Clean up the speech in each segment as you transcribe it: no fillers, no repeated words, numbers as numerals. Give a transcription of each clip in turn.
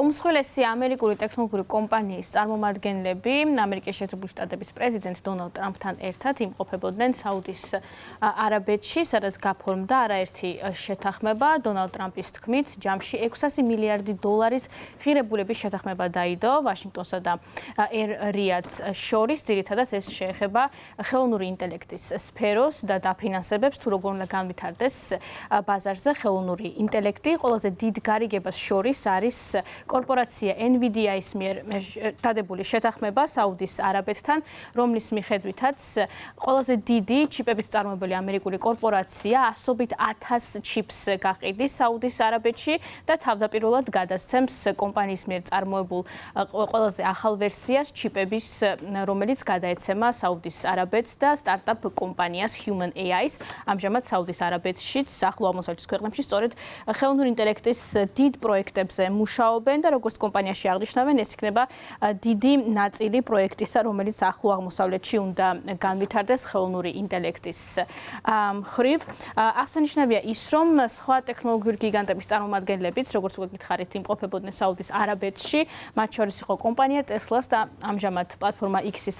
უმსხვილესი ამერიკული ტექნოლოგიური კომპანიის წარმომადგენლები ამერიკის შეერთებული შტატების პრეზიდენტ დონალდ ტრამპთან ერთად იმყოფებოდნენ საუდის არაბეთში, სადაც გაფორმდა არაერთი შეთანხმება. დონალდ ტრამპის თქმით, ჯამში 600 მილიარდი დოლარის ღირებულების შეთანხმება დაიდო ვაშინგტონსა და ერ-რიადს შორის. ძირითადად ეს შეეხება ხელოვნური ინტელექტის სფეროს და დაფინანსებებს, თუ როგორ უნდა განვითარდეს ბაზარზე ხელოვნური ინტელექტი. ყველაზე დიდ გარიგებას შორის არის კორპორაცია NVIDIA-ის მიერ დადებული შეთანხმება საუდის არაბეთთან, რომლის მიხედვითაც ყველაზე დიდი ჩიპების მწარმოებელი ამერიკული კორპორაცია ასობით 1000 ჩიპს გაყიდის საუდის არაბეთში და თავდაპირველად გადასცემს კომპანიის მიერ წარმოებულ ყველაზე ახალ ვერსიას ჩიპების, რომელიც გადაეცემა საუდის არაბეთს და სტარტაპ კომპანიას Human AI-ს. ამჟამად საუდის არაბეთშიც, ახლო აღმოსავლეთის ქვეყნებში სწორედ ხელოვნური ინტელექტის დიდ პროექტებზე მუშაობენ და როგორც კომპანიაში აღნიშნავენ, ეს იქნება დიდი ნაწილი პროექტისა, რომელიც ახლო აღმოსავლეთში უნდა განვითარდეს ხელოვნური ინტელექტის მხრივ. აღსანიშნავია ის, რომ სხვა ტექნოლოგიური გიგანტების წარმომადგენლებიც, როგორც უკვე გითხარით, იმყოფებოდნენ საუდის არაბეთში, მათ შორის იყო კომპანია Tesla-ს და ამჟამად პლატფორმა X-ის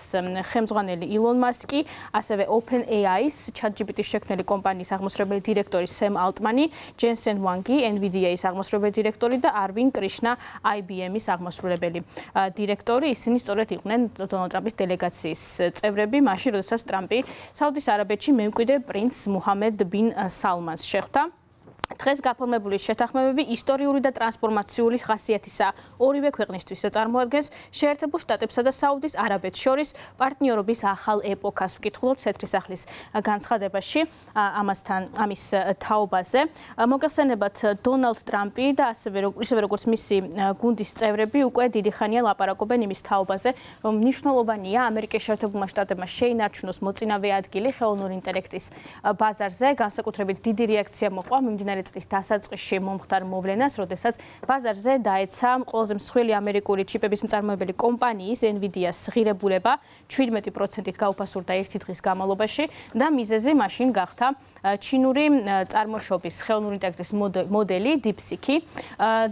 ხელმძღვანელი ილონ მასკი, ასევე OpenAI-ს, ChatGPT-ს შექმნელი კომპანიის აღმასრულებელი დირექტორი სემ ალტმანი, ჯენსენ ვანგი, NVIDIA-ის აღმასრულებელი დირექტორი და არვინ კრიშნა IBM-ის აღმასრულებელი დირექტორი. ისინი სწორედ იყვნენ დონალდ ტრამპის დელეგაციის წევრები, მაშინ როდესაც ტრამპი საუდის არაბეთში მემკვიდრე პრინც მუჰამედ ბინ სალმანს შეხვდა. დღეს გაფორმებული შეთანხმებები ისტორიული და ტრანსფორმაციული ხასიათისაა. ორივე ქვეყნისთვის წარმოადგენს შეერთებულ შტატებსა და საუდის არაბეთს შორის პარტნიორობის ახალ ეპოქას. ვკითხულობთ თეთრი სახლის განცხადებაში ამის თაობაზე. მოგეხსენებათ, დონალდ ტრამპი და ისევე როგორც მისი გუნდის წევრები უკვე დიდი ხანია ლაპარაკობენ იმის თაობაზე, რომ მნიშვნელოვანია ამერიკის შეერთებულმა შტატებმა შეინარჩუნოს მოწინავე ადგილი ხელოვნური ინტელექტის ბაზარზე. განსაკუთრებით დიდი რეაქცია მოყვა მიმდინარე წლის დასაწყისში მომხდარ მოვლენას, როდესაც ბაზარზე დაეცა ყველაზე მსხვილი ამერიკული ჩიპების მწარმოებელი კომპანიის NVIDIA-ს ღირებულება 17%-ით გაუფასურდა ერთი დღის განმავლობაში და მიზეზი მაშინ გახდა ჩინური წარმოშობის ხელოვნური ინტელექტის მოდელი DeepSeek-ი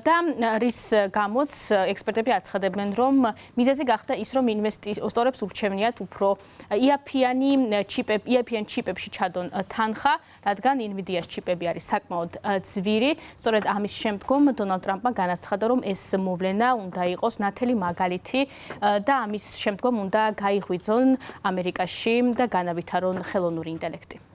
და რის გამოც ექსპერტები აცხადებენ, რომ მიზეზი გახდა ის, რომ ინვესტორებს ურჩევნიათ უფრო იაფიან ჩიპებში ჩადონ თანხა, რადგან NVIDIA-ს ჩიპები არის საკმაოდ ძვირი. სწორედ ამის შემდგომ დონალდ ტრამპმა განაცხადა, რომ ეს მოვლენა უნდა იყოს ნათელი მაგალითი და ამის შემდგომ უნდა გაიღვიძონ ამერიკაში და განავითარონ ხელოვნური ინტელექტი.